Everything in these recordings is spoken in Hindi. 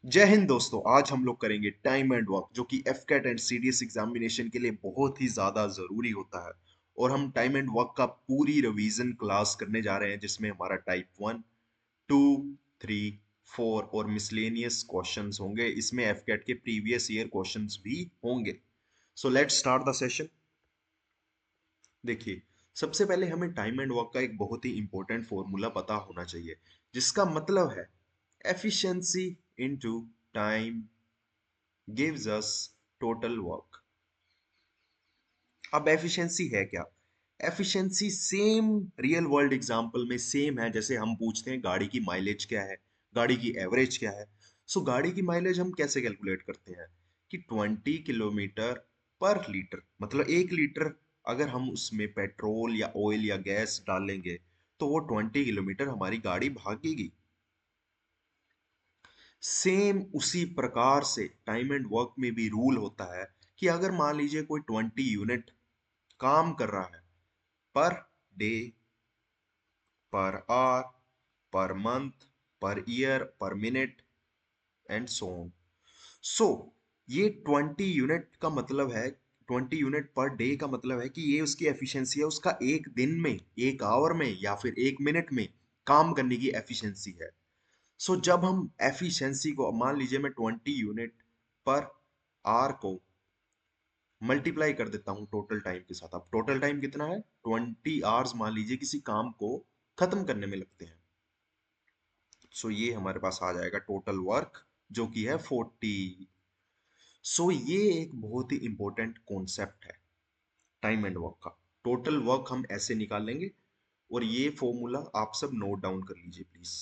जय हिंद दोस्तों। आज हम लोग करेंगे टाइम एंड वर्क, जो कि एफकेट एंड सीडीएस एग्जामिनेशन के लिए बहुत ही ज्यादा जरूरी होता है। और हम टाइम एंड वर्क का पूरी रिवीजन क्लास करने जा रहे हैं, जिसमें हमारा टाइप 1, 2, 3, 4 और मिसलेनियस क्वेश्चंस होंगे। इसमें एफकेट के प्रीवियस ईयर क्वेश्चंस भी होंगे। So let's start the session. देखिए, सबसे पहले हमें टाइम एंड वर्क का एक बहुत ही इंपॉर्टेंट फॉर्मूला पता होना चाहिए, जिसका मतलब है efficiency into time gives us total work। अब एफिशिएंसी है क्या? Efficiency same real world example में सेम है, जैसे हम पूछते हैं गाड़ी की माइलेज क्या है, गाड़ी की एवरेज क्या है। सो गाड़ी की माइलेज हम कैसे कैलकुलेट करते हैं कि 20 किलोमीटर पर लीटर, मतलब 1 लीटर अगर हम उसमें पेट्रोल या ऑयल या गैस डालेंगे तो वो 20 किलोमीटर हमारी गाड़ी भागेगी। सेम उसी प्रकार से टाइम एंड वर्क में भी रूल होता है कि अगर मान लीजिए कोई 20 यूनिट काम कर रहा है per day, per hour, per month, per year, per minute and so on. So ये 20 यूनिट का मतलब है, 20 यूनिट पर डे का मतलब है कि ये उसकी एफिशिएंसी है, उसका एक दिन में, एक आवर में या फिर एक मिनट में काम करने की एफिशिएंसी है। सो जब हम एफिशिएंसी को, मान लीजिए मैं 20 यूनिट पर आर को मल्टीप्लाई कर देता हूँ टोटल टाइम के साथ। अब टोटल टाइम कितना है? 20 आवर्स मान लीजिए किसी काम को खत्म करने में लगते हैं। सो ये हमारे पास आ जाएगा टोटल वर्क, जो कि है 40। सो ये एक बहुत ही इंपॉर्टेंट कॉन्सेप्ट है टाइम एंड वर्क का। टोटल वर्क हम ऐसे निकाल लेंगे, और ये फॉर्मूला आप सब नोट डाउन कर लीजिए please.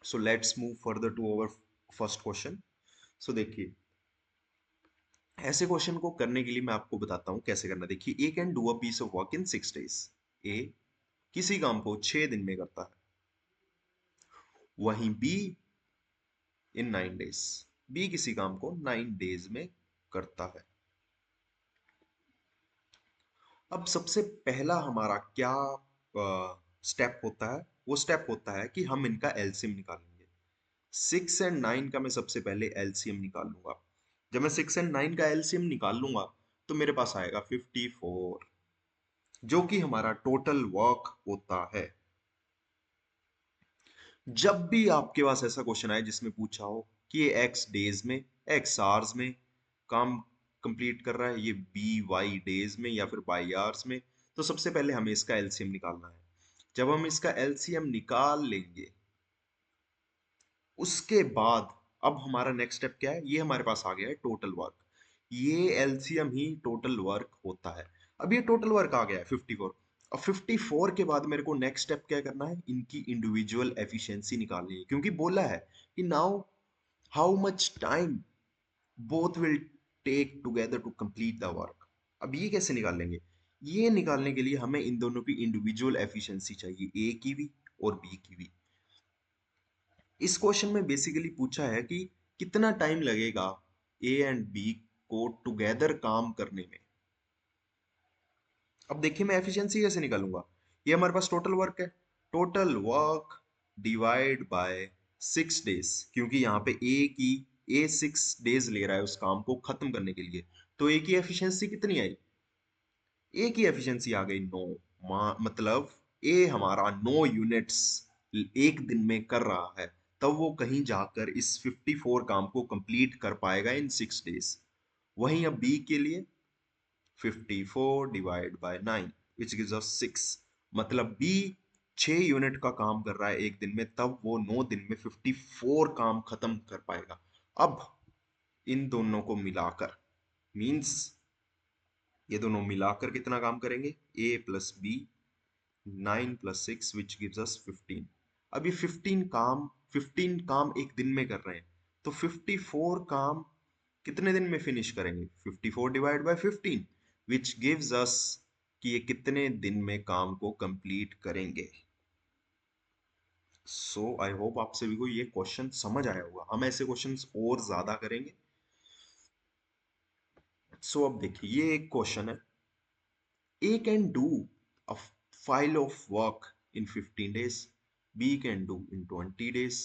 So let's move further to our first question. So देखिए, ऐसे क्वेश्चन को करने के लिए मैं आपको बताता हूं कैसे करना। देखिए, A can do a piece of work in 6 days. A किसी काम को 6 दिन में करता है, वहीं बी इन 9 डेज। बी किसी काम को 9 डेज में करता है। अब सबसे पहला हमारा क्या स्टेप होता है? वो स्टेप होता है कि हम इनका एलसीएम निकालेंगे। 6 एंड 9 का मैं सबसे पहले एलसीएम निकाल लूंगा। जब मैं 6 एंड 9 का एलसीएम निकाल लूंगा तो मेरे पास आएगा 54, जो कि हमारा टोटल वर्क होता है। जब भी आपके पास ऐसा क्वेश्चन आए जिसमें पूछा हो कि ये एक्स डेज में, एक्स आवर्स में काम कंप्लीट कर रहा है, ये बी वाई डेज में या फिर बाई आवर्स में, तो सबसे पहले हमें इसका एलसीएम निकालना है। जब हम इसका एलसीएम निकाल लेंगे, उसके बाद अब हमारा नेक्स्ट स्टेप क्या है? ये हमारे पास आ गया है टोटल वर्क। ये एलसीएम ही टोटल वर्क होता है। अब ये टोटल वर्क आ गया है 54। अब 54 के बाद मेरे को नेक्स्ट स्टेप क्या करना है? इनकी इंडिविजुअल एफिशिएंसी निकालनी है, क्योंकि बोला है कि now how much time both will take together to complete the work. अब ये कैसे निकालेंगे? ये निकालने के लिए हमें इन दोनों की इंडिविजुअल एफिशिएंसी चाहिए, ए की भी और बी की भी। इस क्वेश्चन में बेसिकली पूछा है कि कितना टाइम लगेगा ए एंड बी को टुगेदर काम करने में। अब देखिए, मैं एफिशिएंसी कैसे निकालूंगा? ये हमारे पास टोटल वर्क है, total work divide by 6 days, क्योंकि यहाँ पे ए 6 डेज ले रहा है उस काम को खत्म करने के लिए। तो ए की एफिशिएंसी कितनी आई? ए की एफिशिएंसी आ गई 9। मतलब ए हमारा 9 यूनिट्स एक दिन में कर रहा है, तब वो कहीं जाकर इस 54 काम को कंप्लीट कर पाएगा इन 6 डेज। वहीं अब बी के लिए 54 डिवाइड बाय 9 विच गिव्स अस 6। मतलब बी 6 यूनिट का काम कर रहा है एक दिन में, तब वो 9 दिन में 54 काम खत्म कर पाएगा। अब इन दोनों को मिलाकर, मींस ये दोनों मिलाकर कितना काम करेंगे? A plus B, 9 + 6 which gives us 15। अब ये 15 काम एक दिन में कर रहे हैं, तो 54 काम कितने दिन में फिनिश करेंगे? 54 डिवाइड बाय 15 विच गिव्स अस कि ये कितने दिन में काम को कंप्लीट करेंगे। सो आई होप आप सभी को ये क्वेश्चन समझ आया होगा। हम ऐसे क्वेश्चंस और ज्यादा करेंगे। अब देखिए, ये एक क्वेश्चन है। A can do a file of work in 15 days. B can do in 20 days.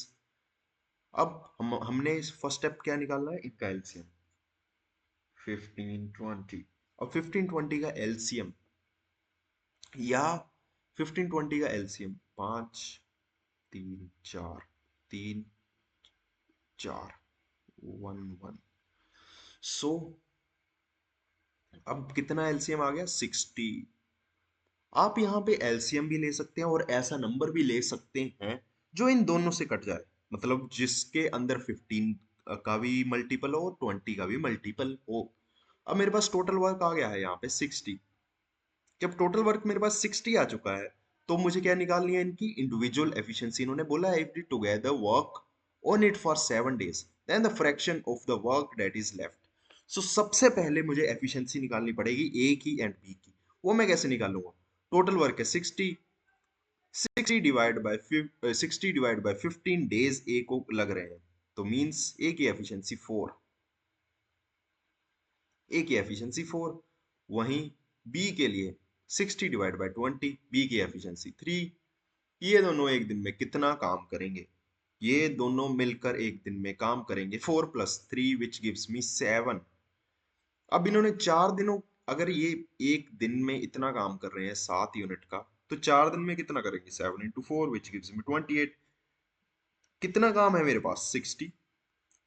अब हमने फर्स्ट स्टेप क्या निकालना है, इनका एलसीएम 1520। अब 1520 का एलसीएम या 1520 का एलसीएम 5 3 4 3 4 1 1। सो अब कितना एलसीएम आ गया, 60। आप यहाँ पे एलसीएम भी ले सकते हैं और ऐसा नंबर भी ले सकते हैं जो इन दोनों से कट जाए, मतलब जिसके अंदर 15 का भी मल्टीपल हो और 20 का भी मल्टीपल हो। अब मेरे पास टोटल वर्क आ गया है यहाँ पे 60। जब टोटल वर्क मेरे पास 60 आ चुका है, तो मुझे क्या निकालनी है, इनकी इंडिविजुअल एफिशिएंसी। इन्होंने बोला है if they together work on it for 7 days then the fraction of the work that is left. So सबसे पहले मुझे एफिशिएंसी निकालनी पड़ेगी ए की एंड बी की। वो मैं कैसे निकालूंगा, टोटल वर्क है 60, 60 डिवाइड बाय 15 डेज ए को लग रहे हैं, तो मींस ए की एफिशिएंसी 4। ए की एफिशिएंसी 4। वहीं बी के लिए 60 डिवाइड बाय 20, बी की एफिशिएंसी 3। ये दोनों एक दिन में कितना काम करेंगे, ये दोनों मिलकर एक दिन में काम करेंगे 4 + 3 विच गिव्स मी 7। अब इन्होंने 4 दिनों, अगर ये एक दिन में इतना काम कर रहे हैं 7 यूनिट का, तो 4 दिन में कितना करेंगे, 7 × 4 विच गिव्स मी 28। कितना काम है मेरे पास, 60।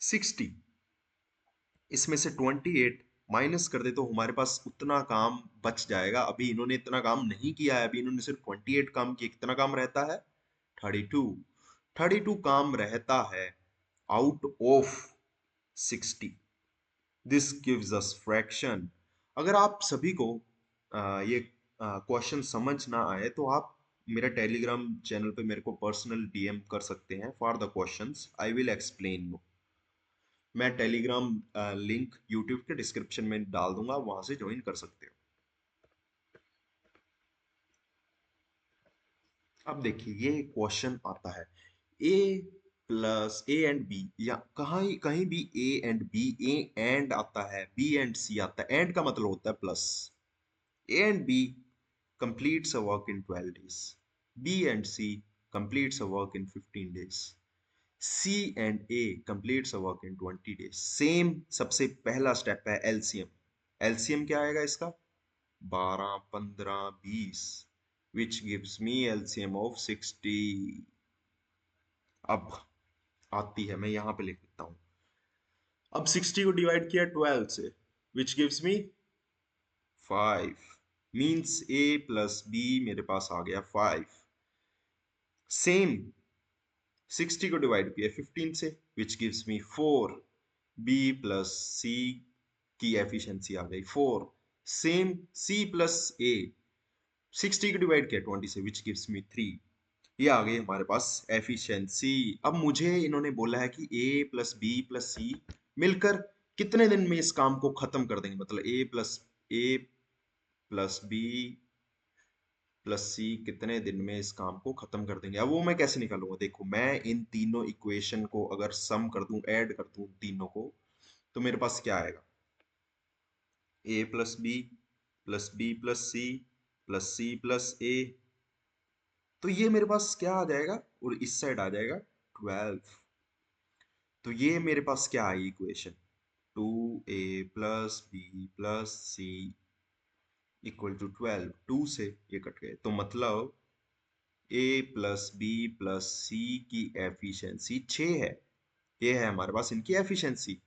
60 इसमें से 28 माइनस कर दे तो हमारे पास उतना काम बच जाएगा। अभी इन्होंने इतना काम नहीं किया है, अभी इन्होंने सिर्फ 28 काम किया। कितना काम रहता है, 32। 32 काम रहता है out of 60। This gives us fraction. अगर आप सभी को ये क्वेश्चन समझ ना आए तो आप मेरा टेलीग्राम चैनल पे मेरे को पर्सनल डीएम कर सकते हैं for the questions, I will explain you. मैं टेलीग्राम लिंक यूट्यूब के डिस्क्रिप्शन में डाल दूंगा, वहां से ज्वाइन कर सकते हो। अब देखिए ये क्वेश्चन आता है, A plus A and B, या कहीं कहीं भी A and B, A and आता है, बी एंड सी आता है। एंड का मतलब होता है plus. A and B completes a work in 12 days, B and C completes a work in 15 days, C and A completes a work in 20 days। Same सबसे पहला स्टेप है एलसीएम। एलसीएम क्या आएगा इसका, 12 15 20 which gives me LCM of 60। अब आती है, मैं यहां पे लिख देता हूं। अब 60 को डिवाइड किया 12 से which gives me 5, means A plus B मेरे पास आ गया 5। सेम 60 को डिवाइड किया 15 से which gives me 4, B plus C की एफिशिएंसी आ गई 4। सेम C प्लस A, 60 को डिवाइड किया 20 से विच गिव्स मी 3। ये आ गई हमारे पास एफिशिएंसी। अब मुझे इन्होंने बोला है कि ए प्लस बी प्लस सी मिलकर कितने दिन में इस काम को खत्म कर देंगे, मतलब ए प्लस सी कितने दिन में इस काम को खत्म कर देंगे। अब वो मैं कैसे निकालूंगा, देखो मैं इन तीनों इक्वेशन को अगर सम कर दूं, ऐड कर दूं तीनों को, तो मेरे पास क्या आएगा, a + b + b + c + c + a। तो ये मेरे पास क्या आ जाएगा, और इस साइड आ जाएगा 12। तो ये मेरे पास क्या आई इक्वेशन, 2a + b + c = 12। 2 से ये कट गए, तो मतलब a + b + c की एफिशिएंसी 6 है। ये है हमारे पास इनकी एफिशिएंसी।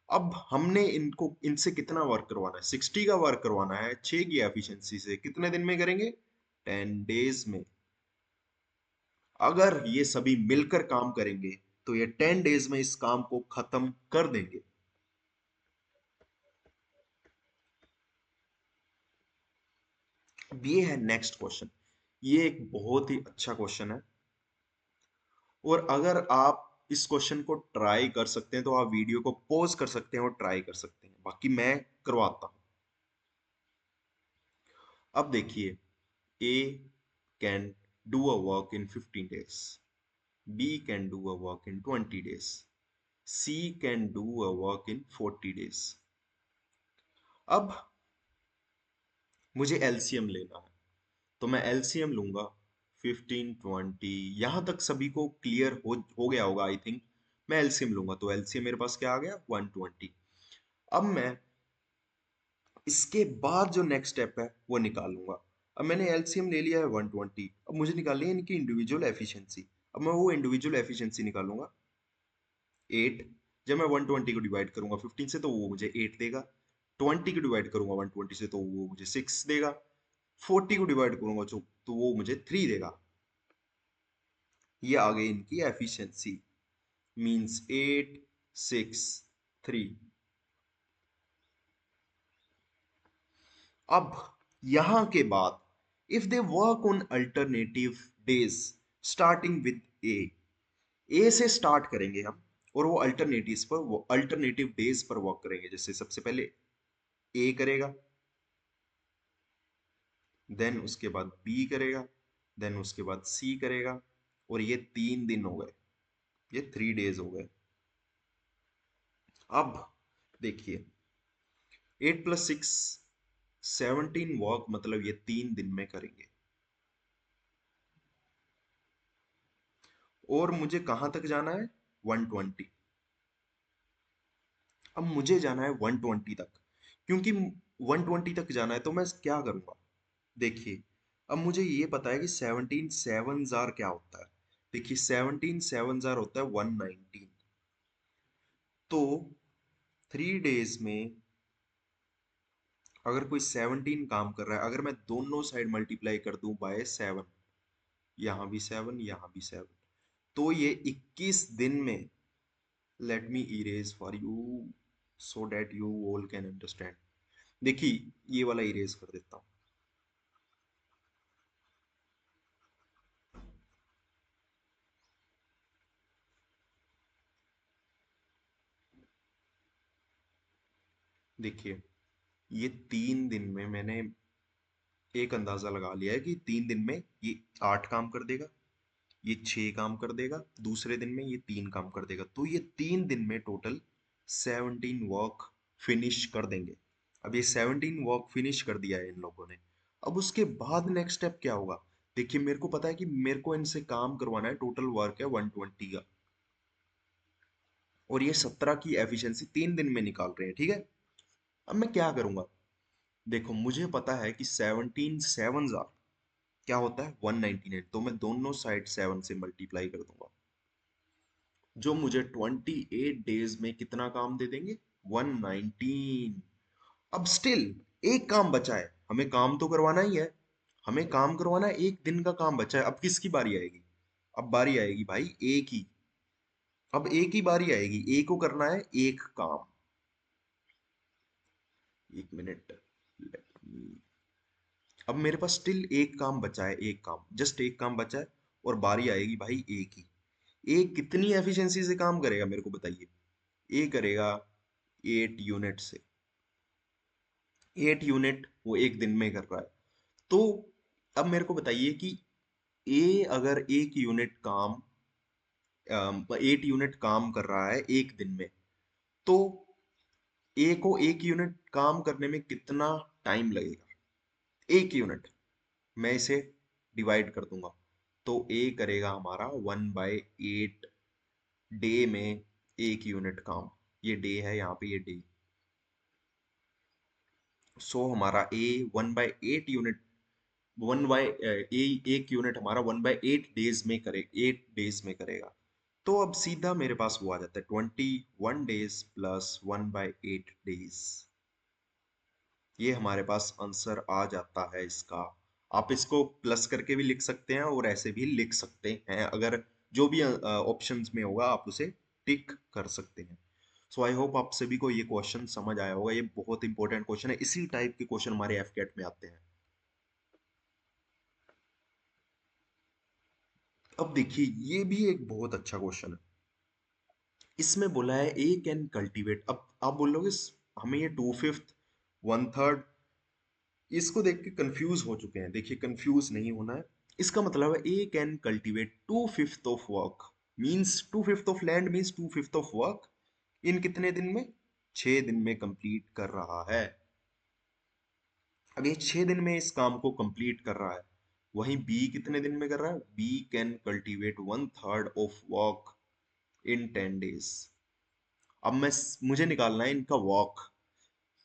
अब हमने इनको, इनसे कितना वर्क करवाना है, 60 का वर्क करवाना है 6 की एफिशिएंसी से। कितने दिन में करेंगे, 10 डेज में। अगर ये सभी मिलकर काम करेंगे तो ये 10 डेज में इस काम को खत्म कर देंगे। अब ये है नेक्स्ट क्वेश्चन। ये एक बहुत ही अच्छा क्वेश्चन है, और अगर आप इस क्वेश्चन को ट्राई कर सकते हैं तो आप वीडियो को पॉज कर सकते हैं और ट्राई कर सकते हैं, बाकी मैं करवाता हूं। अब देखिए, A can do a work in 15 days, B can do a work in 20 days, C can do a work in 40 days। अब मुझे एलसीएम लेना है, तो मैं एलसीएम लूंगा 15 20। यहां तक सभी को क्लियर हो गया होगा आई थिंक। मैं एलसीएम लूंगा, तो एलसीएम मेरे पास क्या आ गया 120। अब मैं इसके बाद जो नेक्स्ट स्टेप है वो निकालूंगा। अब मैंने एलसीएम ले लिया है 120, अब मुझे निकालनी है इनकी इंडिविजुअल एफिशिएंसी। अब मैं वो इंडिविजुअल एफिशिएंसी निकालूंगा। 8, जब मैं 120 को डिवाइड करूंगा 15 से तो वो मुझे 8 देगा। 20 को डिवाइड करूंगा 120 से तो वो मुझे 6 देगा। 40 को डिवाइड करूंगा तो वो मुझे 3 देगा। ये आ गई इनकी एफिशिएंसी, मींस 8, 6, 3। अब यहां के बाद if they work on alternative days starting with A से स्टार्ट करेंगे हम, और वो अल्टरनेटिव डेज पर वर्क करेंगे। जैसे सबसे पहले ए करेगा, देन उसके बाद बी करेगा, देन उसके बाद सी करेगा, और ये 3 दिन हो गए, ये 3 डेज हो गए। अब देखिए 8 + 6 17 वर्क, मतलब ये 3 दिन में करेंगे। और मुझे कहां तक जाना है 120। अब मुझे जाना है 120 तक, क्योंकि 120 तक जाना है तो मैं क्या करूंगा। देखिए अब मुझे ये पता है कि 17 7 जार क्या होता है। देखिए 17 7 जार होता है 119। तो 3 डेज में अगर कोई 17 काम कर रहा है, अगर मैं दोनों साइड मल्टीप्लाई कर दूं बाय 7, यहां भी 7 यहां भी 7, तो ये 21 दिन में, let me erase for you so that you all can understand. देखिए ये वाला इरेज कर देता हूं। देखिए ये 3 दिन में मैंने एक अंदाजा लगा लिया है कि 3 दिन में ये 8 काम कर देगा, ये 6 काम कर देगा, दूसरे दिन में ये 3 काम कर देगा, तो ये 3 दिन में टोटल 17 वर्क फिनिश कर देंगे। अब ये 17 वर्क फिनिश कर दिया है इन लोगों ने। अब उसके बाद नेक्स्ट स्टेप क्या होगा। देखिए मेरे को पता है कि मेरे को इनसे काम करवाना है, टोटल वर्क है 120 का, और ये 17 की एफिशिएंसी 3 दिन में निकाल रहे हैं, ठीक है। अब मैं क्या करूंगा, देखो मुझे पता है कि 17 7 क्या होता है 199, तो मैं दोनों साइड 7 से मल्टीप्लाई कर दूंगा, जो मुझे 28 डेज में कितना काम दे देंगे 119। अब स्टिल एक काम बचा है, हमें काम तो करवाना ही है, हमें काम करवाना है, 1 दिन का काम बचा है। अब किसकी बारी आएगी, अब बारी आएगी भाई ए की। अब ए की बारी आएगी, ए को करना है एक काम। 1 मिनट, अब मेरे पास स्टिल एक काम बचा है, एक काम, जस्ट एक काम बचा है, और बारी आएगी भाई ए की। ए कितनी एफिशिएंसी से काम करेगा मेरे को बताइए। ए करेगा 8 यूनिट से, 8 यूनिट वो 1 दिन में कर रहा है। तो अब मेरे को बताइए कि ए अगर 8 यूनिट काम कर रहा है 1 दिन में, तो ए को 1 यूनिट काम करने में कितना टाइम लगेगा। 1 यूनिट मैं इसे डिवाइड कर दूंगा, तो ए करेगा हमारा 1/8 डे में 1 यूनिट काम। ये डे है, यहाँ पे ये डे। सो हमारा ए 1/8 यूनिट, 1/1 यूनिट हमारा 1/8 डेज में करे, 8 डेज में करेगा। तो अब सीधा मेरे पास वो आ जाता है 21 डेज प्लस 1/8 डेज। ये हमारे पास आंसर आ जाता है इसका। आप इसको प्लस करके भी लिख सकते हैं और ऐसे भी लिख सकते हैं, अगर जो भी ऑप्शंस में होगा आप उसे टिक कर सकते हैं। सो आई होप आप सभी को ये क्वेश्चन समझ आया होगा। ये बहुत इंपॉर्टेंट क्वेश्चन है, इसी टाइप के क्वेश्चन हमारे एफकेट में आते हैं। अब देखिए ये भी एक बहुत अच्छा क्वेश्चन है। इसमें बोला है ए कैन कल्टीवेट। अब आप बोलोगे हमें ये 2/5 1/3, इसको देख के कंफ्यूज हो चुके हैं। देखिए कंफ्यूज नहीं होना है। इसका मतलब है A can cultivate 2/5 of work, means 2/5 of land means 2/5 of work in कितने दिन में, 6 दिन में कंप्लीट कर रहा है। अब ये 6 दिन में इस काम को कंप्लीट कर रहा है। वहीं बी कितने दिन में कर रहा है, B can cultivate 1/3 of work in 10 days। अब मुझे निकालना है इनका वर्क,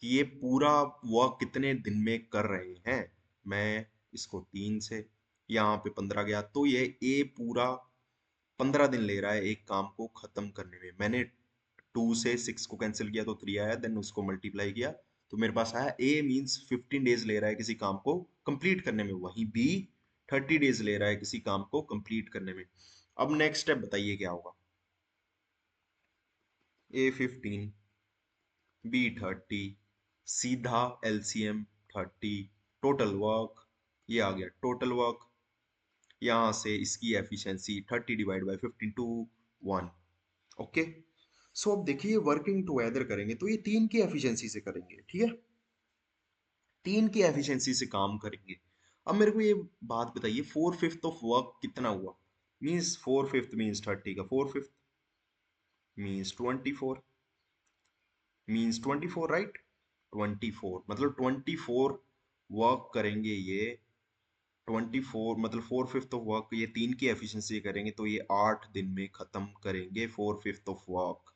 कि ये पूरा वर्क कितने दिन में कर रहे हैं। मैं इसको 3 से, यहाँ पे 15 गया, तो ये ए पूरा 15 दिन ले रहा है एक काम को खत्म करने में। मैंने 2 से 6 को कैंसिल किया तो 3 आया, देन उसको मल्टीप्लाई किया तो मेरे पास आया ए मीन्स 15 days ले रहा है किसी काम को कंप्लीट करने में, वहीं बी 30 days ले रहा है किसी काम को कंप्लीट करने में। अब नेक्स्ट स्टेप बताइए क्या होगा। ए 15, बी 30, सीधा एलसीएम 30, टोटल वर्क, ये आ गया टोटल वर्क, यहाँ से इसकी efficiency 30 divide by 15 to 1। Okay, so अब देखिए वर्किंग टुगेदर करेंगे तो ये 3 की एफिशिएंसी से करेंगे, ठीक है, 3 की एफिशिएंसी से काम करेंगे। अब मेरे को ये बात बताइए 4/5 ऑफ वर्क कितना हुआ। मीन्स 4/5 मीन्स 30 का 4/5 मीन्स 24, मीन्स 24 राइट। 24 मतलब 24 वर्क करेंगे ये, 24 मतलब 4/5 ऑफ वर्क, ये 3 की एफिशिएंसी करेंगे तो ये 8 दिन में खत्म करेंगे 4/5 ऑफ वर्क।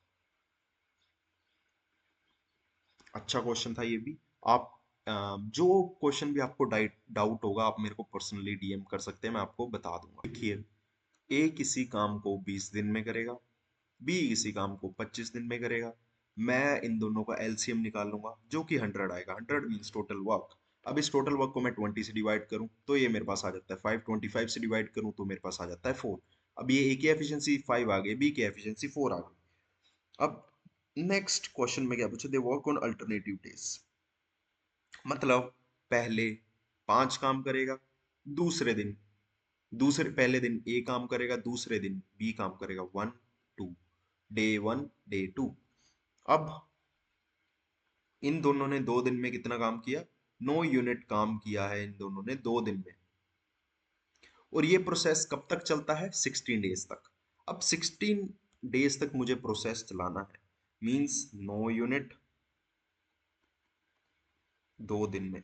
अच्छा क्वेश्चन था ये भी। आप जो क्वेश्चन भी आपको डाउट होगा आप मेरे को पर्सनली डीएम कर सकते हैं, मैं आपको बता दूंगा। देखिए ए किसी काम को 20 दिन में करेगा, बी किसी काम को 25 दिन में करेगा। मैं इन दोनों का एलसीएम निकाल लूंगा जो कि 100 आएगा, 100 मीन्स टोटल वर्क। अब इस टोटल वर्क को मैं 20 से डिवाइड करूं तो ये मेरे पास आ जाता है 5, 25 से डिवाइड करूं तो मेरे पास आ जाता है 4। अब ये ए की एफिशिएंसी 5 आ गई, बी की एफिशिएंसी 4 आ गई। अब नेक्स्ट क्वेश्चन में क्या पूछा, दे वर्क ऑन अल्टरनेटिव डेज, मतलब पहले 5 काम करेगा, दूसरे दिन दूसरे पहले दिन ए काम करेगा, दूसरे दिन बी काम करेगा, 1 2, डे 1 डे 2। अब इन दोनों ने 2 दिन में कितना काम किया, 9 यूनिट काम किया है इन दोनों ने 2 दिन में। और ये प्रोसेस कब तक चलता है, 16 डेज तक। अब 16 डेज तक मुझे प्रोसेस चलाना है, मींस 9 यूनिट 2 दिन में,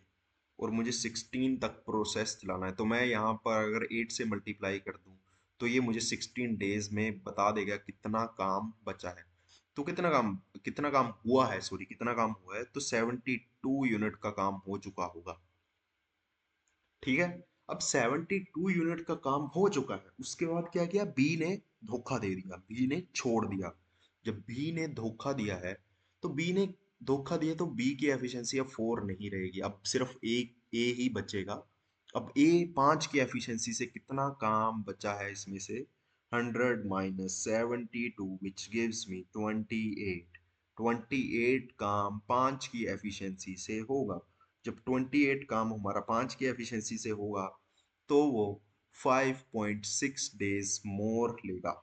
और मुझे 16 तक प्रोसेस चलाना है। तो मैं यहाँ पर अगर 8 से मल्टीप्लाई कर दूं तो ये मुझे 16 डेज में बता देगा कितना काम बचा है। तो कितना काम हुआ है, सॉरी कितना काम हुआ है, तो 72 यूनिट का काम हो चुका होगा। ठीक है, अब 72 यूनिट का काम हो चुका है, उसके बाद क्या किया, बी ने धोखा दे दिया, बी ने छोड़ दिया। जब बी ने धोखा दिया है तो बी ने धोखा दिया तो बी की एफिशिएंसी अब 4 नहीं रहेगी, अब सिर्फ एक ए ही बचेगा। अब ए 5 की एफिशिएंसी से कितना काम बचा है इसमें से, 100 माइनस 72 विच गिव्स मी 28। 28 काम 5 की एफिशिएंसी से होगा। जब 28 काम हमारा 5 की एफिशिएंसी से होगा तो वो 5.6 डेज मोर लेगा।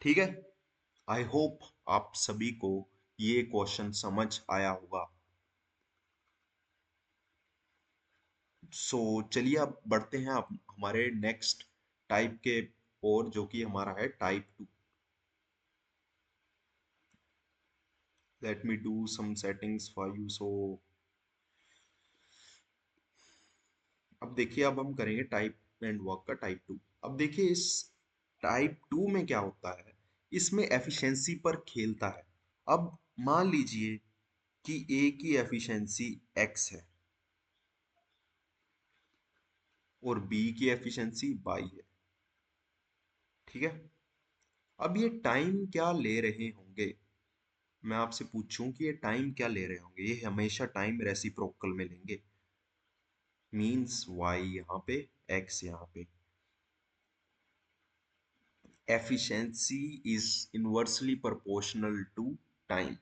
ठीक है, आई होप आप सभी को ये क्वेश्चन समझ आया होगा। सो चलिए अब बढ़ते हैं अब हमारे नेक्स्ट टाइप के और, जो कि हमारा है type 2। Let me do some settings for you. So अब देखिए अब हम करेंगे टाइप एंड वर्क का टाइप 2। अब देखिए इस टाइप 2 में क्या होता है, इसमें एफिशिएंसी पर खेलता है। अब मान लीजिए कि ए की एफिशिएंसी x है और बी की एफिशिएंसी y है। ठीक है, अब ये टाइम क्या ले रहे होंगे, मैं आपसे पूछूं कि ये टाइम क्या ले रहे होंगे, ये हमेशा टाइम रेसिप्रोकल में लेंगे, मींस y यहाँ पे x यहाँ पे। efficiency is inversely proportional to time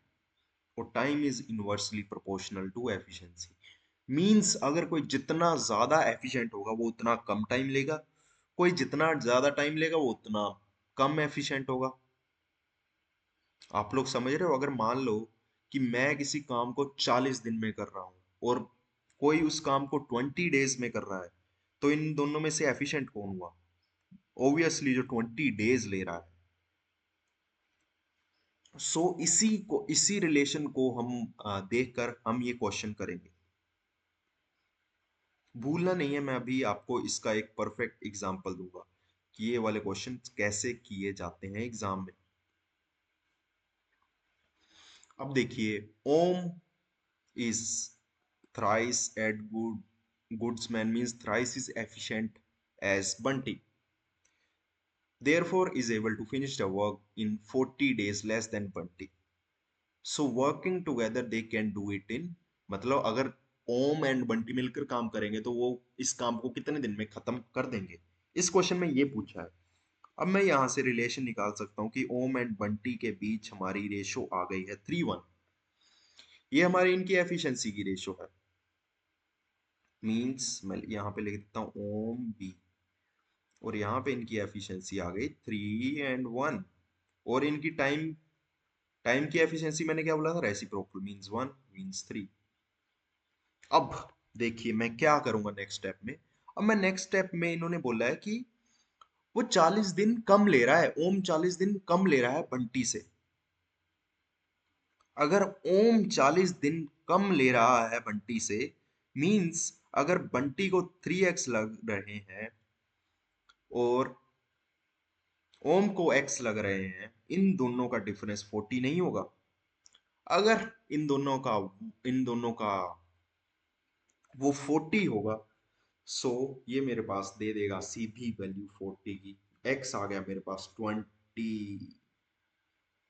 और time is inversely proportional to efficiency. Means अगर कोई जितना ज्यादा एफिशिएंट होगा वो उतना कम टाइम लेगा, कोई जितना ज्यादा टाइम लेगा वो उतना कम एफिशिएंट होगा। आप लोग समझ रहे हो, अगर मान लो कि मैं किसी काम को 40 दिन में कर रहा हूं और कोई उस काम को 20 डेज में कर रहा है, तो इन दोनों में से एफिशिएंट कौन हुआ, ऑब्वियसली जो 20 डेज ले रहा है। इसी रिलेशन को हम देखकर हम ये क्वेश्चन करेंगे। भूलना नहीं है, मैं अभी आपको इसका एक परफेक्ट एग्जांपल दूंगा। कि ये वाले क्वेश्चन कैसे किए जाते हैं एग्जाम में। अब देखिए, ओम is thrice at goodsman means thrice is efficient as Bunty. Therefore, is able to finish the work in 40 days less than Bunty. So working together they can do it in, मतलब अगर ओम एंड बंटी मिलकर काम करेंगे तो वो इस काम को कितने दिन में खत्म कर देंगे। इस क्वेश्चन में ये पूछा है। अब मैं यहां से रिलेशन निकाल सकता हूँ कि ओम एंड बंटी के बीच हमारी रेशो आ गई है 3:1। ये हमारी इनकी एफिशिएंसी की रेशो है। मींस मैं यहाँ पे लिख देता हूँ ओम बी, और यहाँ पे इनकी एफिशिएंसी आ गई 3:1। और इनकी टाइम टाइम की एफिशिएंसी मैंने क्या बोला था, रेसिप्रोकल मींस 1 मींस 3। अब देखिए मैं क्या करूंगा नेक्स्ट स्टेप में। अब मैं नेक्स्ट स्टेप में, इन्होंने बोला है कि वो 40 दिन कम ले रहा है, ओम 40 दिन कम ले रहा है बंटी से। अगर ओम 40 दिन कम ले रहा है बंटी से, मींस अगर बंटी को 3x लग रहे हैं और ओम को x लग रहे हैं, इन दोनों का डिफरेंस 40 नहीं होगा। अगर इन दोनों का वो 40 होगा, सो ये मेरे पास दे देगा सीधी वैल्यू 40 की। x आ गया मेरे पास 20।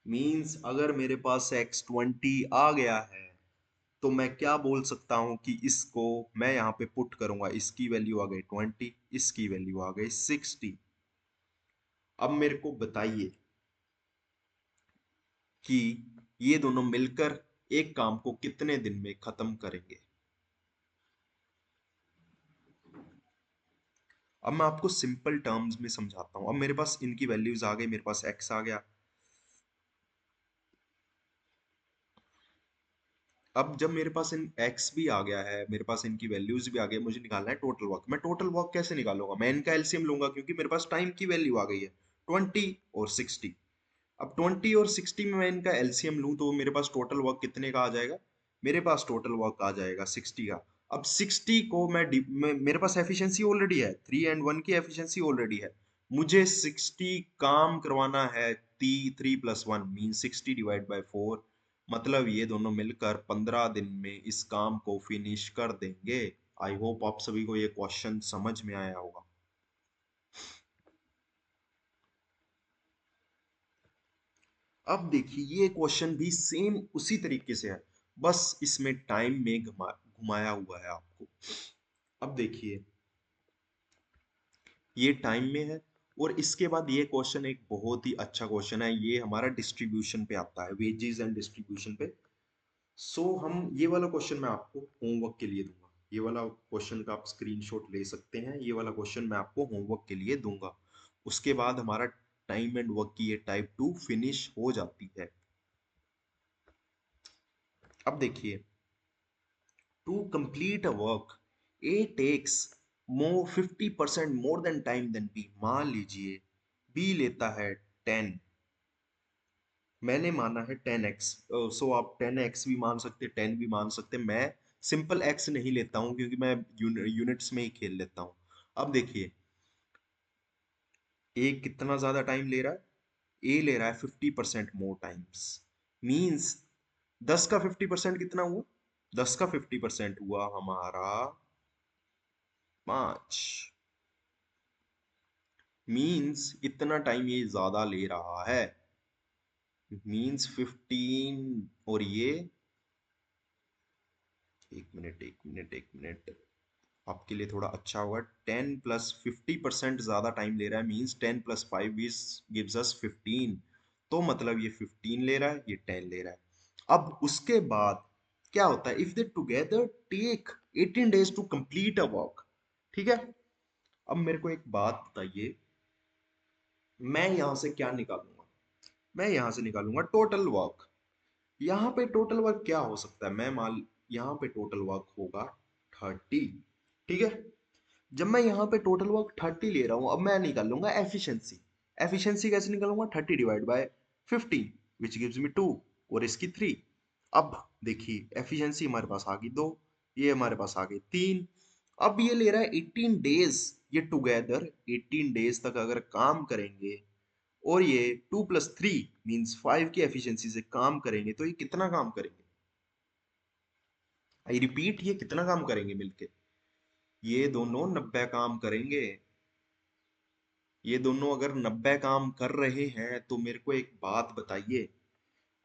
मींस अगर मेरे पास x 20 आ गया है, तो मैं क्या बोल सकता हूं कि इसको मैं यहाँ पे पुट करूंगा, इसकी वैल्यू आ गई 20, इसकी वैल्यू आ गई 60। अब मेरे को बताइए कि ये दोनों मिलकर एक काम को कितने दिन में खत्म करेंगे। अब मैं आपको सिंपल टर्म्स में समझाता हूं। अब मेरे पास इनकी वैल्यूज आ गई, मेरे पास x आ गया। अब जब मेरे पास इन x भी आ गया है, मेरे पास इनकी वैल्यूज भी आ गई, मुझे निकालना है टोटल वर्क। मैं टोटल वर्क कैसे निकालूंगा, मैं इनका एलसीएम लूंगा, क्योंकि मेरे पास टाइम की वैल्यू आ गई है 20 और 60। अब 20 और 60 में मैं इनका एलसीएम लूं तो मेरे पास टोटल वर्क कितने का आ जाएगा, मेरे पास टोटल वर्क आ जाएगा 60 का। अब 60 को मेरे पास एफिशिएंसी ऑलरेडी है, 3 and 1 की एफिशिएंसी ऑलरेडी है। मुझे 60 काम करवाना है, 3 + 1 मीन 60 डिवाइड बाय 4। मतलब ये दोनों मिलकर 15 दिन में इस काम को फिनिश कर देंगे। आई होप आप सभी को ये क्वेश्चन समझ में आया होगा। अब देखिए, ये क्वेश्चन भी सेम उसी तरीके से है, बस इसमें टाइम में घुमाया हुआ है आपको। अब देखिए, ये टाइम में है, और इसके बाद ये क्वेश्चन एक बहुत ही अच्छा क्वेश्चन है। ये हमारा डिस्ट्रीब्यूशन पे आता है, वेजेस एंड डिस्ट्रीब्यूशन पे। सो हम ये वाला क्वेश्चन मैं आपको होमवर्क के लिए दूंगा। ये वाला क्वेश्चन का आप स्क्रीनशॉट ले सकते हैं, ये वाला क्वेश्चन मैं आपको होमवर्क के लिए दूंगा। उसके बाद हमारा टाइम एंड वर्क की ये टाइप 2 फिनिश हो जाती है। अब देखिए, to complete a work A takes more 50% more than time than B. मान लीजिए बी लेता है 10, मैंने माना है 10x। सो आप 10x भी मान सकते, 10 भी मान सकते। मैं सिंपल x नहीं लेता हूं, क्योंकि मैं यूनिट्स में ही खेल लेता हूं। अब देखिए, ए कितना ज्यादा टाइम ले रहा है, ए ले रहा है 50% मोर टाइम्स। मींस 10 का 50% कितना हुआ, 10 का 50% हुआ हमारा 5। मींस इतना टाइम ये ज्यादा ले रहा है, मींस 15। और ये, एक मिनट आपके लिए थोड़ा अच्छा होगा। 10 + 50% ज्यादा टाइम ले रहा है, मींस 10 + 5 गिव्स अस 15। तो मतलब ये 15 ले रहा है, ये 10 ले रहा है। अब उसके बाद क्या होता है, if they together take 18 days to complete a work. ठीक है। अब मेरे को एक बात बताइए, मैं यहां से क्या निकालूंगा, मैं यहां से निकालूंगा टोटल वर्क। यहाँ पे टोटल वर्क क्या हो सकता है, मैं मान यहाँ पे टोटल वर्क होगा 30। ठीक है। जब मैं यहाँ पे टोटल वर्क 30 ले रहा हूँ, अब मैं निकालूंगा एफिशिएंसी। एफिशिएंसी कैसे निकालूंगा, 30 डिवाइड बाय 15 विच गिव्स मी 2, और इसकी 3। अब देखिए, एफिशिएंसी हमारे पास आ गई 2, ये हमारे पास आ गई 3। अब ये ले रहा है 18 डेज, ये टुगेदर 18 डेज तक अगर काम करेंगे और ये 2 + 3 मीन्स 5 की एफिशिएंसी से काम करेंगे तो ये कितना काम करेंगे? आई रिपीट, ये कितना काम करेंगे मिलके? ये दोनों 90 काम करेंगे। ये दोनों अगर 90 काम कर रहे हैं तो मेरे को एक बात बताइए,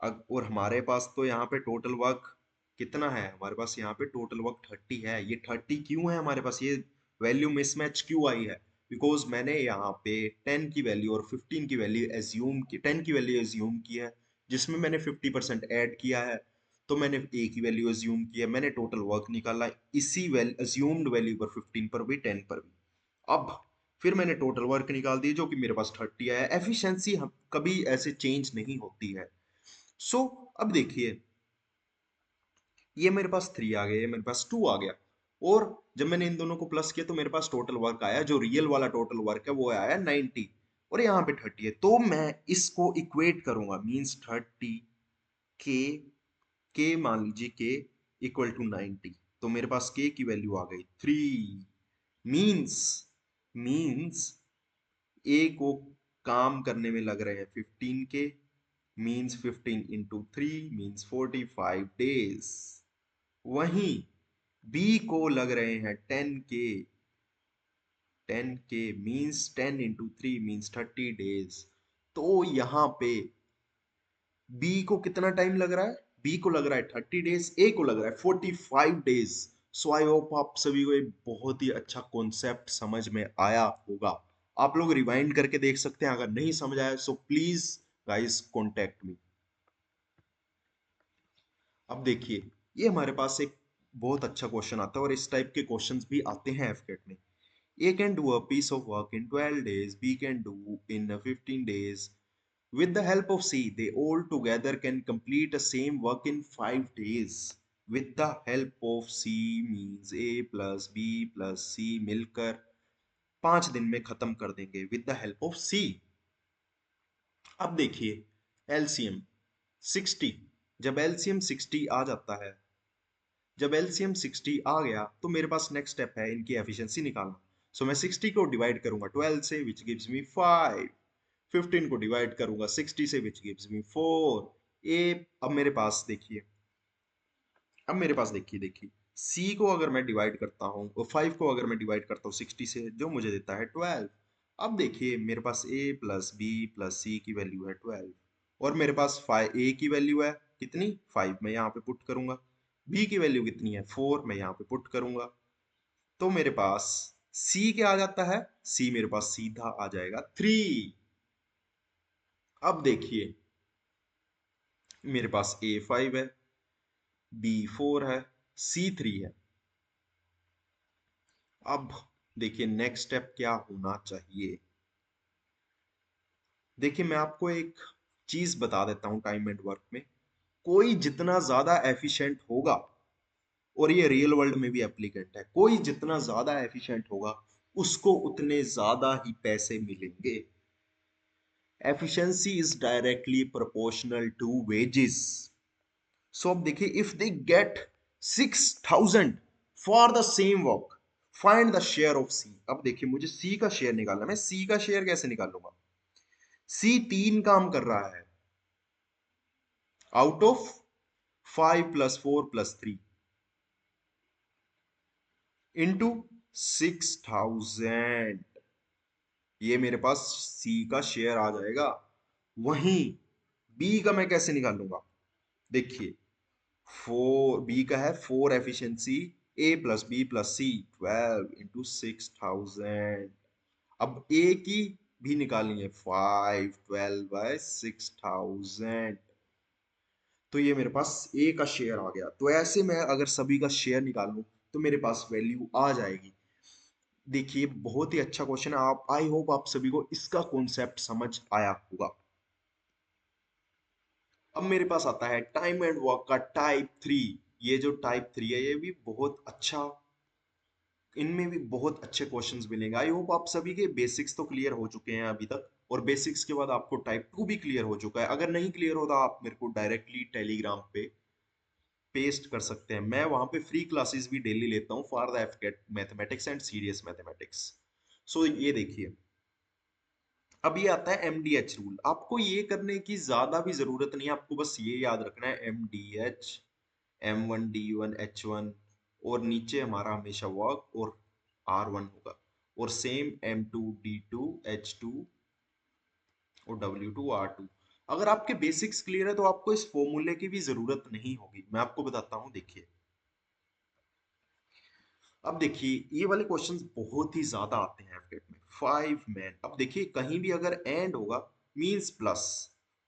और हमारे पास तो यहाँ पे टोटल वर्क कितना है? हमारे पास यहाँ पे टोटल वर्क 30 है। ये 30 क्यों है हमारे पास? ये वैल्यू मिसमैच क्यों आई है? बिकॉज मैंने यहाँ पे 10 की वैल्यू और 15 की वैल्यू एज्यूम की, 10 की वैल्यू एज्यूम की है जिसमें मैंने 50% ऐड किया है, तो मैंने ए की वैल्यू एज्यूम की है, मैंने टोटल वर्क निकाला इसी एज्यूम्ड वैल्यू पर, 15 पर भी 10 पर भी। अब फिर मैंने टोटल वर्क निकाल दी जो कि मेरे पास 30 आया। एफिशिएंसी कभी ऐसे चेंज नहीं होती है। सो अब देखिए, ये मेरे पास 3 आ गया, ये मेरे पास 2 आ गया, और जब मैंने इन दोनों को प्लस किया तो मेरे पास टोटल वर्क आया, जो रियल वाला टोटल वर्क है वो आया 90, और यहाँ पे 30 है। तो मैं इसको इक्वेट करूंगा, मींस 30 के मान लीजिए के इक्वल टू 90, तो मेरे पास के की वैल्यू आ गई 3। मींस मींस ए को काम करने में लग रहे हैं 15 के, मींस 15 इंटू 3 मींस 45 डेज। वहीं बी को लग रहे हैं 10 के, 10 के मींस 10 इंटू 3 मींस 30 डेज। तो यहाँ पे बी को कितना टाइम लग रहा है? बी को लग रहा है 30 डेज, ए को लग रहा है 45 डेज। सो आई होप आप सभी को एक बहुत ही अच्छा कॉन्सेप्ट समझ में आया होगा। आप लोग रिवाइंड करके देख सकते हैं, अगर नहीं समझ आया so please guys contact me. अब देखिए, ये हमारे पास एक बहुत अच्छा क्वेश्चन आता है, और इस टाइप के क्वेश्चंस भी आते हैं एफकेट में। A can do a piece of work in 12 days, B can do in 15 days. With the help of C, they all together can complete the same work in 5 days. With the help of C means A plus B plus C मिलकर 5 दिन में खत्म कर देंगे with the help of C। अब देखिए, LCM 60, जब LCM 60 आ जाता है, जब LCM 60 आ गया तो मेरे पास नेक्स्ट स्टेप है इनकी एफिशिएंसी निकालना। सो मैं 60 को डिवाइड करूंगा 12 से विच गिव्स मी 5, 15 को डिवाइड करूंगा 60 से विच गिव्स मी 4। ए अब मेरे पास देखिए, अब मेरे पास देखिए सी को अगर मैं डिवाइड करता हूँ और 5 को अगर मैं डिवाइड करता हूँ 60 से, जो मुझे देता है 12। अब देखिए मेरे पास ए प्लस बी प्लस सी की वैल्यू है 12, और मेरे पास 5 ए की वैल्यू है कितनी 5, मैं यहाँ पे पुट करूंगा। बी की वैल्यू कितनी है 4, मैं यहाँ पे पुट करूंगा। तो मेरे पास सी क्या आ जाता है? सी मेरे पास सीधा आ जाएगा 3। अब देखिए, मेरे पास ए 5 है, बी 4 है, सी 3 है। अब देखिए नेक्स्ट स्टेप क्या होना चाहिए। देखिए मैं आपको एक चीज बता देता हूं, टाइम एंड वर्क में कोई जितना ज्यादा एफिशिएंट होगा, और ये रियल वर्ल्ड में भी एप्लीकेंट है, कोई जितना ज्यादा एफिशिएंट होगा उसको उतने ज्यादा ही पैसे मिलेंगे। Efficiency is directly proportional to wages. So अब देखिए, if they get 6000 for the same work, find the share of C. अब देखिए मुझे सी का शेयर निकालना, मैं सी का शेयर कैसे निकालूंगा? सी 3 काम कर रहा है out of 5 plus 4 plus 3 into 6000, ये मेरे पास सी का शेयर आ जाएगा। वहीं बी का मैं कैसे निकालूंगा? देखिए, 4 बी का है 4 एफिशिएंसी, ए प्लस बी प्लस सी 12 इंटू 6000। अब ए की भी निकालेंगे 5 12 बाय 6000, तो ये मेरे पास ए का शेयर आ गया। तो ऐसे मैं अगर सभी का शेयर निकालूं तो मेरे पास वैल्यू आ जाएगी। देखिए बहुत ही अच्छा क्वेश्चन है, आप आई होप आप सभी को इसका कॉन्सेप्ट समझ आया होगा। अब मेरे पास आता है टाइम एंड वर्क का टाइप 3। ये जो टाइप 3 है ये भी बहुत अच्छा, इनमें भी बहुत अच्छे क्वेश्चंस मिलेंगे। आई होप आप सभी के बेसिक्स तो क्लियर हो चुके हैं अभी तक, और बेसिक्स के बाद आपको टाइप 2 भी क्लियर हो चुका है। अगर नहीं क्लियर होता आप मेरे को डायरेक्टली टेलीग्राम पे पेस्ट कर सकते हैं। मैं वहां पे फ्री क्लासेस भी डेली लेता हूँ for the AFCAT mathematics and serious mathematics. So ये देखिए, अब ये आता है एमडीएच रूल। आपको ये करने की ज्यादा भी जरूरत नहीं है, आपको बस ये याद रखना है एमडीएच, M1 D1 H1, और नीचे हमारा हमेशा वर्क और R1 होगा, और सेम M2 D2 H2 और W2 R2। अगर आपके बेसिक्स क्लियर है तो आपको इस फॉर्मूले की भी जरूरत नहीं होगी। मैं आपको बताता हूं, देखिए। अब देखिए ये वाले क्वेश्चंस बहुत ही ज्यादा आते हैं एफकेट में। 5 मैन, अब देखिए कहीं भी अगर एंड होगा मींस प्लस,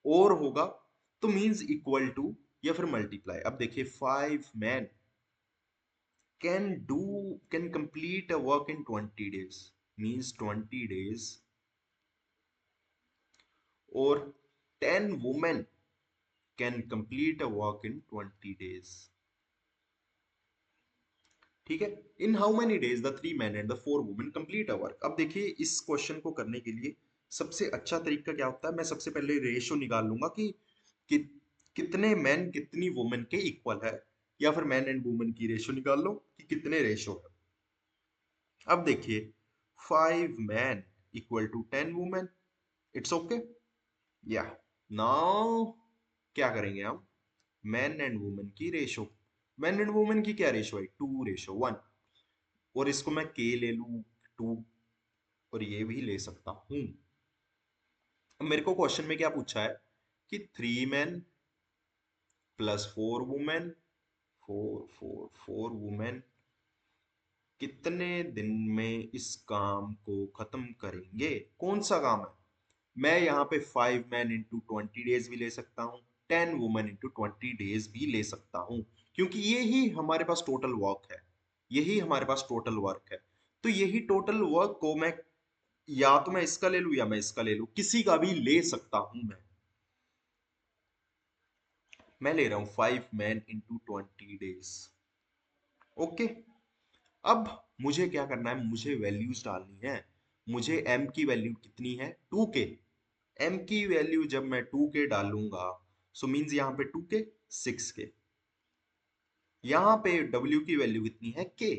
और होगा तो मींस इक्वल टू या फिर मल्टीप्लाई। अब देखिए 5 man can complete a work in 20 days, means 20 days, or 10 women can complete a work in 20 days। ठीक है, in how many days the 3 man and the 4 women complete a work. अब देखिए इस क्वेश्चन को करने के लिए सबसे अच्छा तरीका क्या होता है, मैं सबसे पहले रेशियो निकाल लूंगा कि कितने मैन कितनी वुमेन के इक्वल है, या फिर मैन एंड वुमेन की रेशियो निकाल लो कि कितने रेशियो है। अब देखिए 5 man equal to 10 women, it's okay. या नाउ क्या करेंगे हम, मैन एंड वुमेन की रेशो। मैन एंड वुमेन की क्या रेशो है, 2:1, और इसको मैं के ले लू 2, और ये भी ले सकता हूं। अब मेरे को क्वेश्चन में क्या पूछा है कि 3 मैन प्लस 4 वुमेन, 4 वुमेन कितने दिन में इस काम को खत्म करेंगे। कौन सा काम है, मैं यहाँ पे 5 मैन इंटू 20 डेज भी ले सकता हूँ, 10 वुमेन इंटू 20 डेज भी ले सकता हूँ, क्योंकि ये ही हमारे पास टोटल वर्क है। यही हमारे पास टोटल वर्क है। तो यही टोटल वर्क को मैं या तो मैं इसका ले लूँ या मैं इसका ले लूँ, किसी का भी ले सकता हूं। मैं ले रहा हूं 5 मैन इंटू 20 डेज। ओके। अब मुझे क्या करना है, मुझे वैल्यूज डालनी है। मुझे m की वैल्यू कितनी है, 2k। m की वैल्यू जब मैं 2k डालूंगा, सो मीन्स यहाँ पे 2k 6k। यहाँ पे w की वैल्यू कितनी है, k।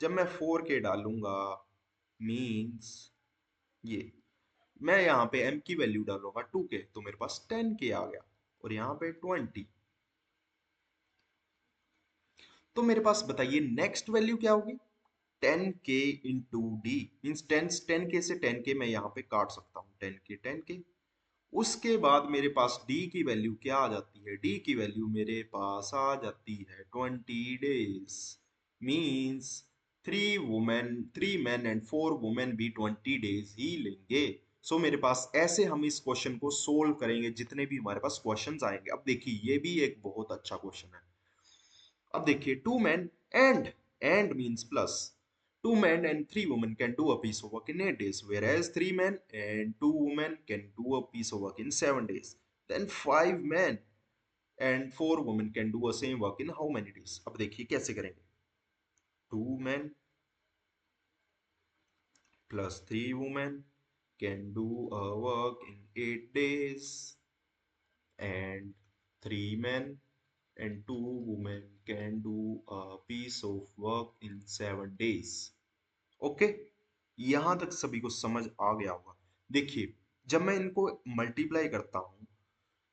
जब मैं 4k डालूंगा मीन्स ये, मैं यहाँ पे m की वैल्यू डालूंगा 2k, तो मेरे पास 10k आ गया, और यहाँ पे 20। तो मेरे पास बताइए नेक्स्ट वैल्यू क्या होगी, 10k into D, means 10k से 10k मैं यहाँ पे काट सकता हूँ, 10k। उसके बाद मेरे पास d की वैल्यू क्या आ जाती है, d की वैल्यू मेरे पास आ जाती है 20 days. Means 3 man and 4 women भी 20 डेज ही लेंगे। सो मेरे पास ऐसे हम इस क्वेश्चन को सोल्व करेंगे जितने भी हमारे पास क्वेश्चंस आएंगे। अब देखिए ये भी एक बहुत अच्छा क्वेश्चन है। अब देखिए 2 man and means plus, 2 men and 3 women can do a piece of work in 8 days, whereas 3 men and 2 women can do a piece of work in 7 days. Then 5 men and 4 women can do a same work in how many days? अब देखिए कैसे करेंगे, 2 men plus 3 women can do a work in 8 days, and 3 men and 2 women can do a piece of work in 7 days। Okay, यहां तक सभी को समझ आ गया होगा। देखिए जब मैं इनको मल्टीप्लाई करता हूं,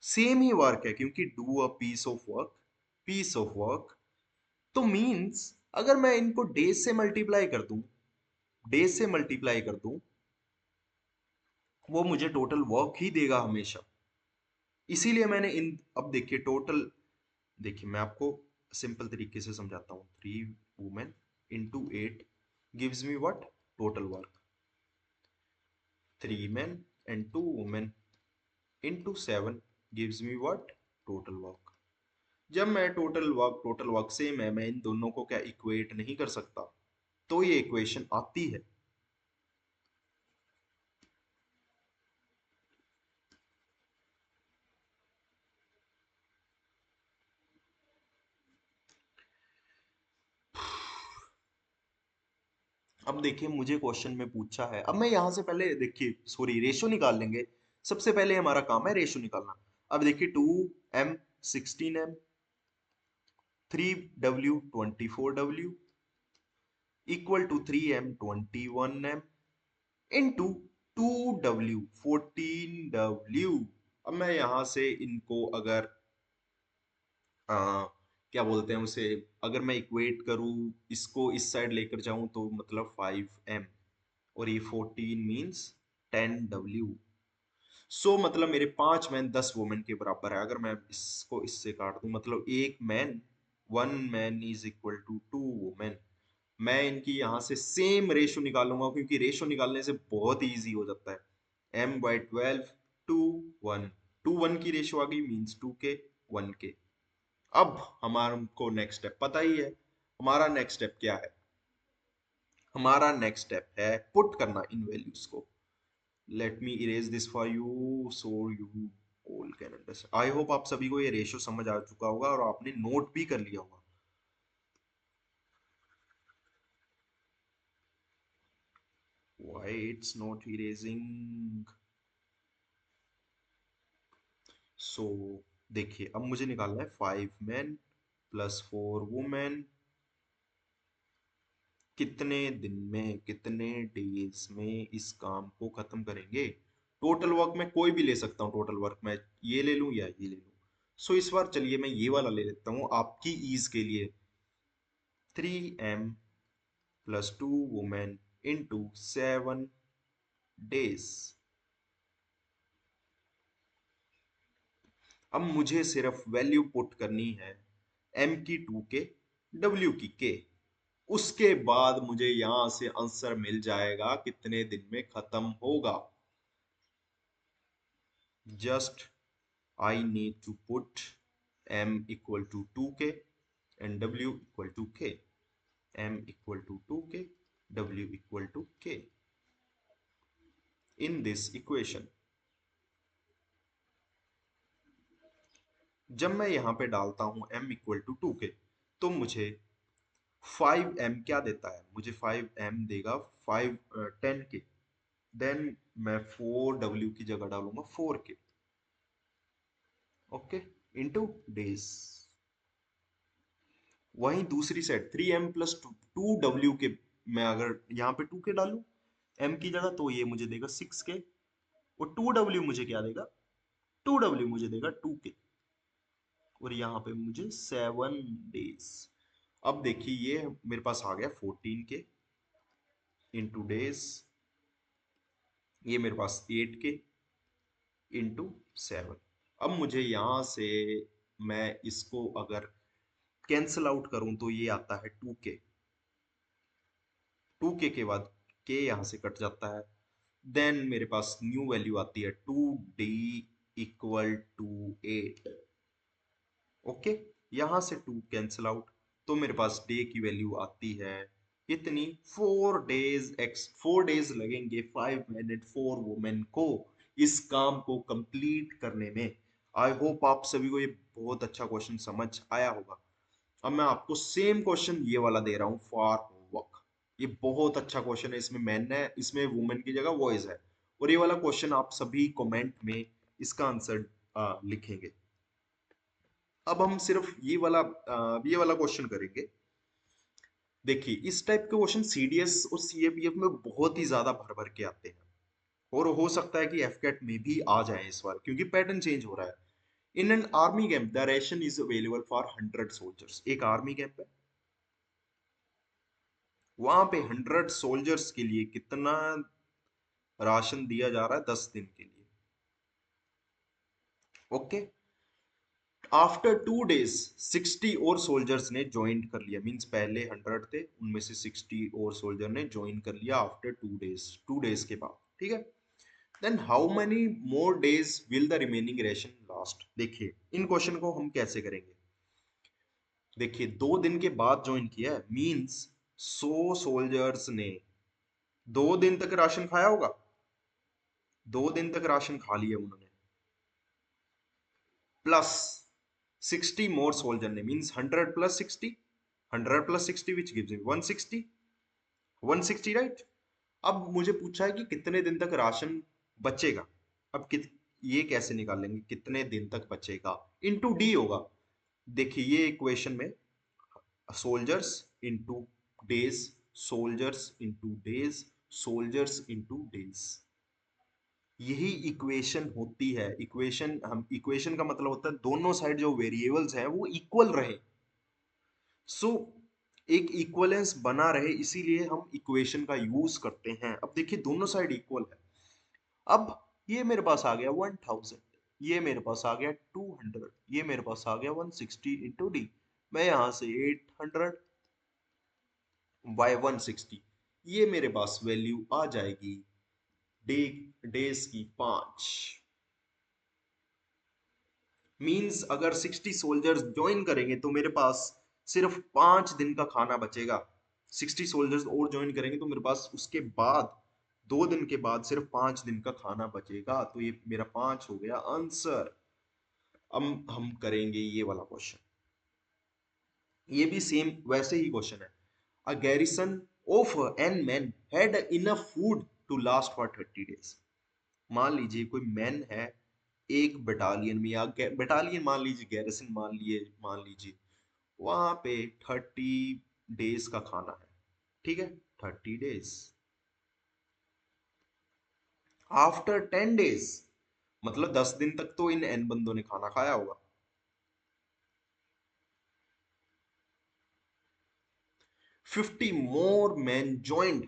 सेम ही वर्क है, क्योंकि do a piece of work, तो मींस अगर मैं इनको डेज से मल्टीप्लाई कर दूं, डेज से मल्टीप्लाई कर दूं, वो मुझे टोटल वर्क ही देगा हमेशा। इसीलिए मैंने इन, अब देखिए टोटल, देखिए मैं आपको सिंपल तरीके से समझाता हूँ। 3 women into 8 gives me what, total work. 3 men and 2 women into 7 gives me what, total work। जब मैं टोटल वर्क सेम है, मैं इन दोनों को क्या इक्वेट नहीं कर सकता, तो ये इक्वेशन आती है। अब देखिए मुझे क्वेश्चन में पूछा है, अब मैं यहां से पहले देखिए सॉरी रेशो निकाल लेंगे। सबसे पहले हमारा काम है रेशो निकालना। अब देखिए 2m 16m, 3W 24W equal to 3M 21M into 2W 14W। अब मैं यहां से इनको अगर क्या बोलते हैं उसे, अगर मैं इक्वेट करूं, इसको इस साइड लेकर जाऊं तो मतलब 5M और ये 14 मीन्स 10W। सो मतलब मेरे 5 मैन 10 वुमेन के बराबर है। अगर मैं इसको इससे काट दूं मतलब एक man, 1 man is equal to 2 women. मैं इनकी यहां से सेम रेशो निकालूंगा क्योंकि रेशो निकालने से बहुत इजी हो जाता है। M/12 2 1, 2 1 की रेशो आ गई मीन्स 2K 1K। अब हमारा को नेक्स्ट स्टेप पता ही है। हमारा नेक्स्ट स्टेप क्या है? हमारा नेक्स्ट स्टेप है पुट करना इन वैल्यूज को। Let me erase this for you so you all can understand. I hope आप सभी को ये रेशो समझ आ चुका होगा और आपने नोट भी कर लिया होगा। Why it's not erasing? सो देखिए अब मुझे निकालना है 5 मैन प्लस 4 वुमेन कितने दिन में, कितने डेज में इस काम को खत्म करेंगे। टोटल वर्क मैं कोई भी ले सकता हूँ, टोटल वर्क मैं ये ले लूँ या ये ले लूँ। सो इस बार चलिए मैं ये वाला ले लेता हूँ आपकी ईज के लिए। 3M plus 2 women into 7 days. अब मुझे सिर्फ वैल्यू पुट करनी है M की 2K, W की K। उसके बाद मुझे यहां से आंसर मिल जाएगा कितने दिन में खत्म होगा। Just I need to put M equal to 2K and W equal to K। M equal to 2K, W equal to K in this equation. जब मैं यहां पे डालता हूं M इक्वल टू 2K तो मुझे 5M क्या देता है? मुझे 5M देगा 10K। देन मैं 4W की जगह डालूंगा 4K। Okay, into days. वहीं दूसरी साइड 3M प्लस 2W के, मैं अगर यहाँ पे 2K डालू M की जगह तो ये मुझे देगा 6K और 2W मुझे क्या देगा? 2W मुझे देगा 2K और यहाँ पे मुझे 7 डेज। अब देखिए ये मेरे पास आ गया 14K इंटू डेज, ये मेरे पास 8K इंटू 7। अब मुझे यहां से मैं इसको अगर कैंसल आउट करूं तो ये आता है 2K। 2K के बाद K यहां से कट जाता है। देन मेरे पास न्यू वैल्यू आती है 2D इक्वल टू 8। ओके, यहां से 2 कैंसल आउट तो मेरे पास डे की वैल्यू आती है इतनी 4 डेज। 4 डेज लगेंगे 5 मिनट 4 वुमेन को इस काम को कंप्लीट करने में। आई होप आप सभी को ये बहुत अच्छा क्वेश्चन समझ आया होगा। अब मैं आपको सेम क्वेश्चन ये वाला दे रहा हूँ फॉर होमवर्क। ये बहुत अच्छा क्वेश्चन है, इसमें मैन है, इसमें वुमेन की जगह वॉइस है। और ये वाला क्वेश्चन आप सभी कमेंट में इसका आंसर लिखेंगे। अब हम सिर्फ ये वाला क्वेश्चन करेंगे। देखिए इस टाइप के क्वेश्चन सीडीएस और सीएपीएफ में बहुत ही ज्यादा भर भर के आते हैं और हो सकता है कि एफकेट में भी आ जाए इस बार क्योंकि पैटर्न चेंज हो रहा है। In an army camp the ration is available for 100 soldiers. एक आर्मी कैंप है, वहां पे 100 सोल्जर्स के लिए कितना राशन दिया जा रहा है 10 दिन के लिए। ओके, आफ्टर 2 डेज 60 और सोल्जर्स ने ज्वाइन कर लिया। मींस पहले 100 थे, उनमें से 60 और सोल्जर ने ज्वाइन कर लिया आफ्टर 2 डेज, 2 डेज के बाद। ठीक है, then how many more days will the remaining ration last. देखिए इन क्वेश्चन को हम कैसे करेंगे। देखिए 2 दिन के बाद ज्वाइन किया है मींस 100 सोल्जर्स ने 2 दिन तक राशन खाया होगा। 2 दिन तक राशन खा लिया उन्होंने, प्लस 60 मोर सोल्जर ने मींस 100 प्लस 60, 100 प्लस 60 विच गिव्स मी 160, 160 राइट। अब मुझे पूछा है कि कितने दिन तक राशन बचेगा। अब ये कैसे निकालेंगे कितने दिन तक बचेगा? इनटू डी होगा। देखिए ये इक्वेशन में soldiers into days, soldiers into days, soldiers into days. यही इक्वेशन होती है। इक्वेशन का मतलब होता है दोनों साइड जो वेरिएबल्स हैं वो इक्वल रहे। सो एक इक्वलेंस बना रहे, इसीलिए हम इक्वेशन का यूज करते हैं। अब देखिए दोनों साइड इक्वल है। अब ये मेरे पास आ गया 1000, ये मेरे पास आ गया 200, ये मेरे पास आ गया 160 इंटू डी। मैं यहां से 800 बाय 160, ये मेरे पास वैल्यू आ जाएगी डे डेज की 5। मींस अगर 60 सोल्जर्स ज्वाइन करेंगे तो मेरे पास सिर्फ 5 दिन का खाना बचेगा। 60 सोल्जर्स और ज्वाइन करेंगे तो मेरे पास उसके बाद 2 दिन के बाद सिर्फ 5 दिन का खाना बचेगा। तो ये मेरा 5 हो गया आंसर। अब हम करेंगे ये वाला क्वेश्चन। ये भी सेम वैसे ही क्वेश्चन है। A garrison of n man had enough food to last for 30 days। मान लीजिए कोई मैन है एक बटालियन में, या बटालियन मान लीजिए, गैरिसन मान लीजिए वहां पे 30 डेज का खाना है। ठीक है, 30 डेज। आफ्टर 10 डेज, मतलब 10 दिन तक तो इन एन बंदों ने खाना खाया होगा। 50 more men joined।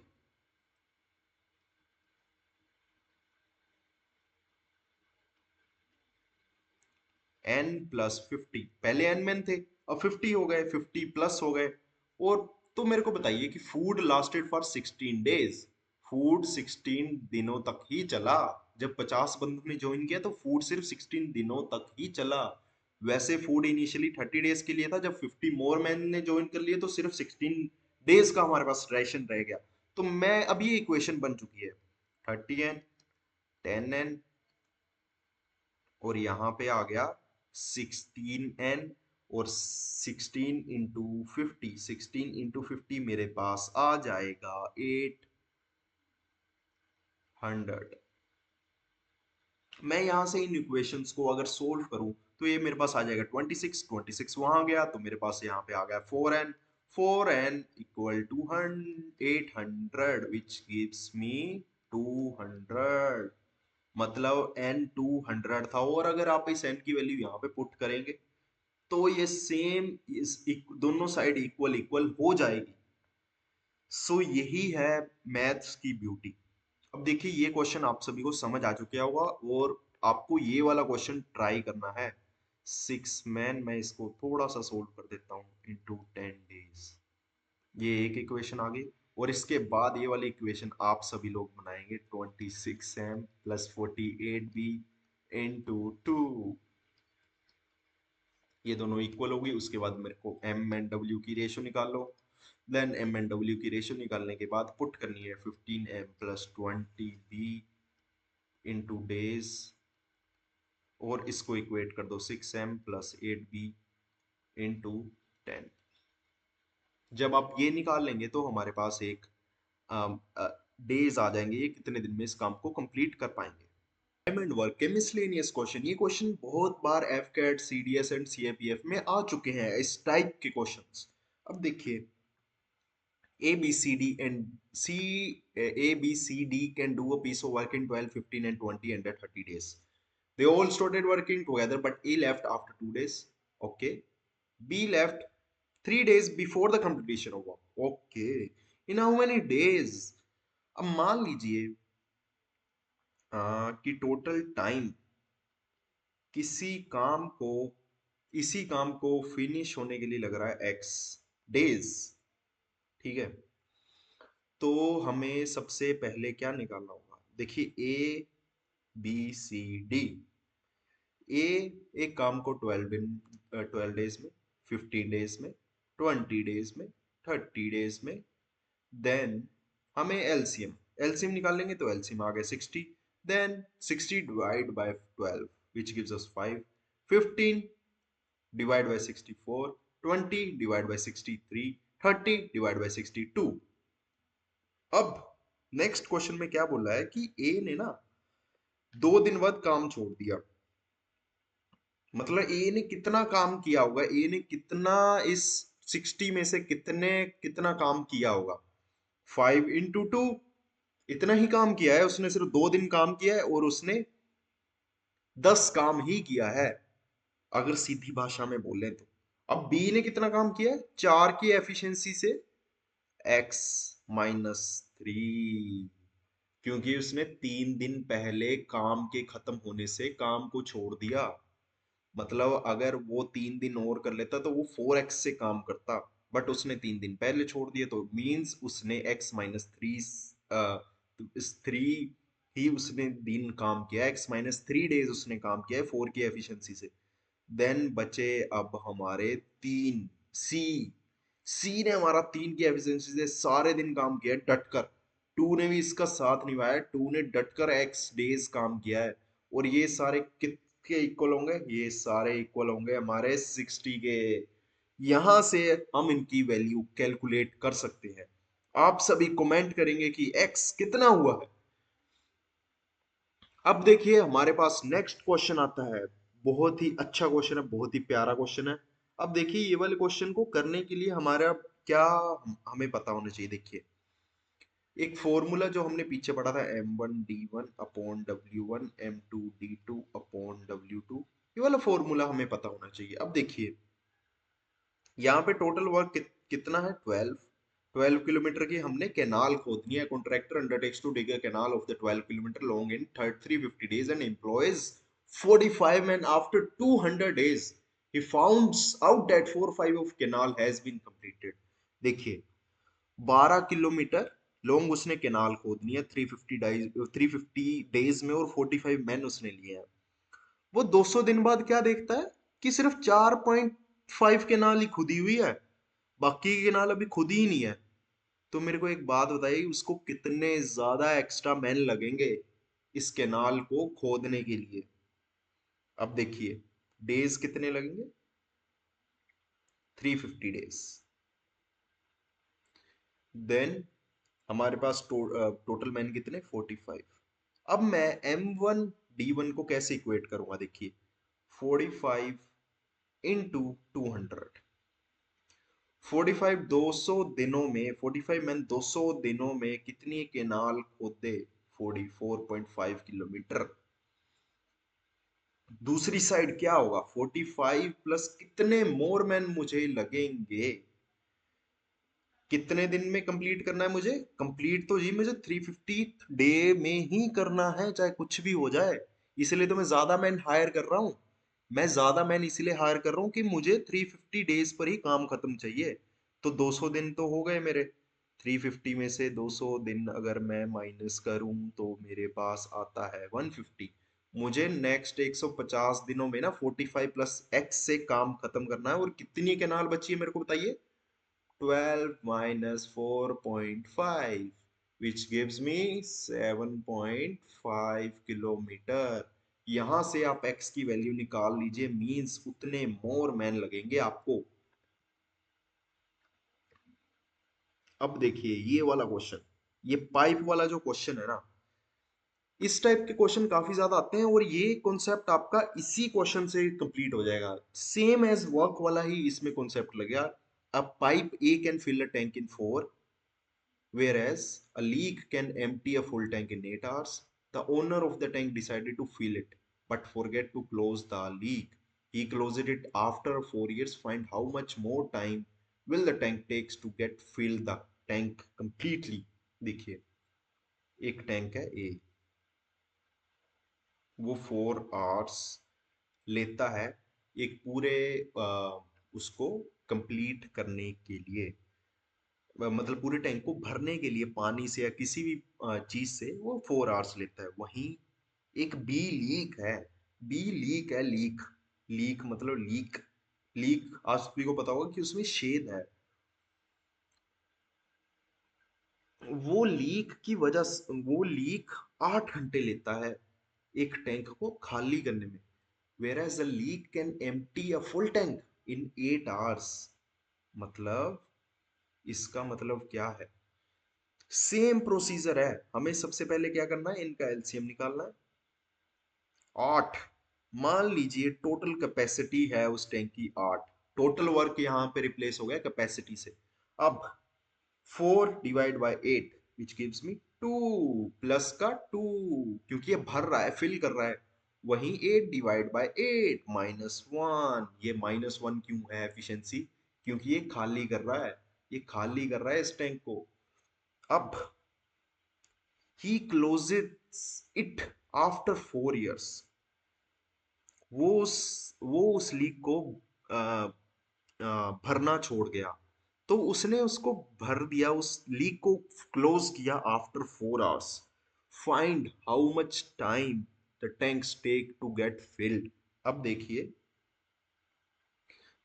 N plus 50, पहले एन मैन थे, अब 50 हो गए, 50 प्लस हो गए। और तो मेरे को बताइए कि food lasted for 16 days. Food 16 दिनों तक ही चला। जब 50 बंदों ने ज्वाइन किया तो फूड सिर्फ 16 दिनों तक ही चला। वैसे फूड इनिशियली 30 डेज के लिए था, जब 50 मोर मैन ने ज्वाइन कर लिए तो सिर्फ 16 डेज का हमारे पास राशन रह गया। तो मैं अब ये इक्वेशन बन चुकी है, 30n 10n, और यहाँ पे आ गया 16n, और 16 इंटू 50 मेरे पास आ जाएगा 800। मैं यहां से इन इक्वेशंस को अगर सोल्व करूं तो ये मेरे पास आ जाएगा 26, 26 वहां गया तो मेरे पास यहाँ पे आ गया 4n, 4n equal to 800 which gives me 200। मतलब n 200 था, और अगर आप इस n की वैल्यू यहाँ पे पुट करेंगे तो ये सेम दोनों साइड इक्वल इक्वल हो जाएगी। सो यही है मैथ्स की ब्यूटी। अब देखिए ये क्वेश्चन आप सभी को समझ आ चुका होगा, और आपको ये वाला क्वेश्चन ट्राई करना है। 6 मैन, मैं इसको थोड़ा सा सोल्व कर देता हूँ, इनटू 10 डेज। ये एक इक्वेशन आ गई, और इसके बाद ये वाली इक्वेशन आप सभी लोग बनाएंगे, 26m प्लस 48b इंटू 2। ये दोनों इक्वल होगी। उसके बाद मेरे को एम एंड डब्ल्यू की रेशो निकाल लो। देन एम एंड डब्ल्यू की रेशो निकालने के बाद पुट करनी है 15m plus 20b into days, और इसको इक्वेट कर दो 6m प्लस 8b इंटू 10। जब आप ये निकाल लेंगे तो हमारे पास एक डेज आ जाएंगे, ये कितने दिन में इस काम को कंप्लीट कर पाएंगे। डायमंड वर्क के मिसलेनियस क्वेश्चन, ये क्वेश्चन बहुत बार एफकेट, सीडीएस एंड सीएपीएफ में आ चुके हैं इस टाइप के क्वेश्चंस। अब देखिए A, B, C, D and A, B, C, D can do a piece of work in 12, 15 and 20 under 30 days. They all started working together, but A left after 2 days. Okay. B left 3 days before the completion of work. Okay. In how many days? अब मान लीजिए कि टोटल टाइम किसी काम को इसी काम को फिनिश होने के लिए लग रहा है x डेज। ठीक है, तो हमें सबसे पहले क्या निकालना होगा? देखिए ए बी सी डी। ए एक काम को 12 डेज में, 15 डेज में, 20 डेज में, 30 डेज में। देन हमें एलसीएम एलसीएम निकालेंगे तो एलसीएम आ गया 60। Then 60 divide by 12 which gives us 5। 15 divide by 64, 20 divide by 63, 30 divide by 62। अब नेक्स्ट क्वेश्चन में क्या बोला है कि ए ने ना 2 दिन बाद काम छोड़ दिया। मतलब ए ने कितना काम किया होगा, ए ने कितना इस 60 में से कितना काम किया होगा? 5 into 2, इतना ही काम किया है उसने, सिर्फ 2 दिन काम किया है और उसने 10 काम ही किया है, अगर सीधी भाषा में बोले तो। अब बी ने कितना काम किया है? 4 की एफिशिएंसी से x-3, क्योंकि उसने 3 दिन पहले काम के खत्म होने से काम को छोड़ दिया। मतलब अगर वो 3 दिन और कर लेता तो वो 4x से काम करता, बट उसने 3 दिन पहले छोड़ दिए, तो मीन्स उसने x-3 3 ही उसने दिन काम किया, x-3 डेज उसने काम किया है 4 की एफिशिएंसी से। देन बचे अब हमारे 3, सी। सी ने हमारा 3 की एफिशिएंसी से सारे दिन काम किया है डटकर। 2 ने भी इसका साथ निभाया, 2 ने डटकर x डेज काम किया है। और ये सारे कितने इक्वल होंगे? ये सारे इक्वल होंगे हमारे 60 के। यहां से हम इनकी वैल्यू कैलकुलेट कर सकते हैं। आप सभी कमेंट करेंगे कि x कितना हुआ है। अब देखिए हमारे पास नेक्स्ट क्वेश्चन आता है, बहुत ही अच्छा क्वेश्चन है, बहुत ही प्यारा क्वेश्चन है। अब देखिए ये वाले क्वेश्चन को करने के लिए हमारा क्या हमें पता होना चाहिए। देखिए एक फॉर्मूला जो हमने पीछे पढ़ा था, m1d1/w1 m2d2/w2, ये वाला फॉर्मूला हमें पता होना चाहिए। अब देखिए यहाँ पे टोटल वर्क कितना है? 12 किलोमीटर की हमने कैनाल खोदनी है। Contractor undertakes to dig a canal of the 12 kilometre long in 350 days and employs 45 men after 200 days he founds out that 4/5 of canal has been completed। देखिए 12 किलोमीटर लॉन्ग उसने कैनाल खोदनी है 350 डेज में, और 45 मैन उसने लिए हैं। वो 200 दिन बाद क्या देखता है कि सिर्फ 4.5 केनाल ही खुदी हुई है, बाकी की केनाल अभी खुदी ही नहीं है। तो मेरे को एक बात बताइए, उसको कितने ज्यादा एक्स्ट्रा मैन लगेंगे इस केनाल को खोदने के लिए? अब देखिए डेज कितने लगेंगे? 350 डेज। देन हमारे पास टोटल मैन कितने? 45। अब मैं m1d1 को कैसे इक्वेट करूंगा? देखिए 45 into 200। 45 200 दिनों में 200 दिनों में कितनी केनाल खोदे? 44.5 किलोमीटर। दूसरी साइड क्या होगा? 45 प्लस कितने मोर मैन मुझे लगेंगे? कितने दिन में कंप्लीट करना है मुझे? कंप्लीट तो जी मुझे 350 डे में ही करना है, चाहे कुछ भी हो जाए। इसलिए तो मैं ज्यादा मैन हायर कर रहा हूँ। मैं ज्यादा मैन इसलिए हायर कर रहा हूँ कि मुझे 350 डेज पर ही काम खत्म चाहिए। तो 200 दिन तो हो गए मेरे। 350 में से 200 दिन अगर मैं माइनस करूं तो मेरे पास आता है 150। मुझे नेक्स्ट 150 दिनों में ना 45 प्लस एक्स से काम खत्म करना है। और कितनी कैनाल बची है मेरे को बताइए? 12 minus 4.5, which gives me 7.5 kilometre. यहां से आप x की वैल्यू निकाल लीजिए, मींस उतने मोर मैन लगेंगे आपको। अब देखिए ये वाला क्वेश्चन, ये पाइप वाला जो क्वेश्चन है ना, इस टाइप के क्वेश्चन काफी ज्यादा आते हैं, और ये कॉन्सेप्ट आपका इसी क्वेश्चन से कंप्लीट हो जाएगा। सेम एज वर्क वाला ही इसमें कॉन्सेप्ट लगेगा। A pipe A can fill a tank in 4, whereas a leak can empty a full tank in 8 hours. The owner of the tank decided to fill it but forget to close the leak. He closed it after 4 years. Find how much more time will the tank takes to get fill the tank completely। देखिए एक टैंक है ए, वो 4 आवर्स लेता है एक पूरे उसको कंप्लीट करने के लिए। मतलब पूरे टैंक को भरने के लिए पानी से या किसी भी चीज से वो 4 आवर्स लेता है। वहीं एक बी लीक है। बी लीक है, लीक। लीक मतलब लीक। लीक आप सभी को पता होगा कि उसमें छेद है। वो लीक 8 घंटे लेता है एक टैंक को खाली करने में। whereas a leak can empty a full tank in 8 hours। मतलब इसका मतलब क्या है? सेम प्रोसीजर है। हमें सबसे पहले क्या करना है? इनका एलसीएम निकालना है। 8, मान लीजिए टोटल कैपेसिटी है उस टैंक की 8। टोटल वर्क यहाँ पे रिप्लेस हो गया कैपेसिटी से। अब 4/8 विच गिव्स मी 2 प्लस का 2, क्योंकि ये भर रहा है, फिल कर रहा है। वहीं 8/8 -1, ये -1 क्यों है एफिशिएंसी? क्योंकि ये खाली कर रहा है, ये खाली कर रहा है इस टैंक को। अब ही क्लोजेस इट आफ्टर 4 years। वो उस लीक को अ, भरना छोड़ गया, तो उसने उसको भर दिया, उस लीक को क्लोज किया after 4 hours। Find how much time the tanks take to get filled. अब देखिए,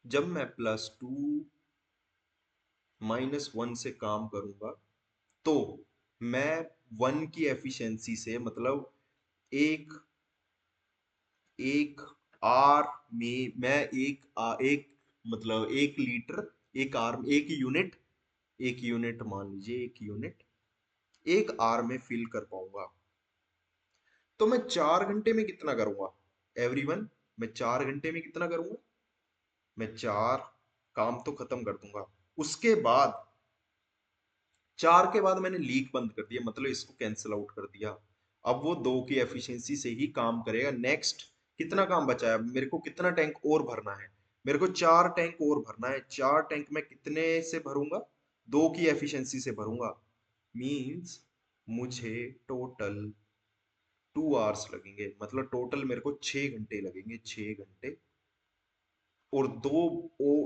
जब मैं +2 -1 से काम करूंगा, तो मैं 1 की एफिशिएंसी से, मतलब एक एक आर में मैं एक मतलब 1 लीटर, एक आर, एक यूनिट मान लीजिए, एक आर में फिल कर पाऊंगा। तो मैं 4 घंटे में कितना करूंगा एवरीवन? मैं 4 घंटे में कितना करूंगा? मैं चार काम तो खत्म कर दूंगा। उसके बाद 4 के बाद मैंने लीक बंद कर दिया, मतलब इसको कैंसिल आउट कर दिया। अब वो 2 की एफिशिएंसी से ही काम करेगा। नेक्स्ट कितना काम बचा है मेरे को? कितना टैंक और भरना है? मेरे को 4 टैंक और भरना है। 4 टैंक मैं कितने से भरूंगा? 2 की एफिशिएंसी से भरूंगा। मींस मुझे टोटल 2 hours लगेंगे, मतलब टोटल मेरे को 6 घंटे लगेंगे, 6 घंटे। और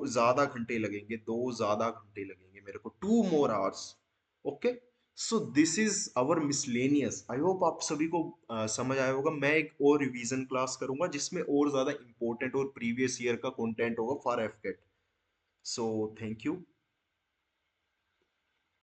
ज्यादा घंटे लगेंगे, 2 ज्यादा घंटे लगेंगे मेरे को, 2 more hours। Okay, so this is our miscellaneous. I hope आप सभी को समझ आया होगा। मैं एक और रिवीजन क्लास करूंगा जिसमें और ज्यादा इंपॉर्टेंट और प्रीवियस ईयर का कंटेंट होगा for AFCAT. So thank you.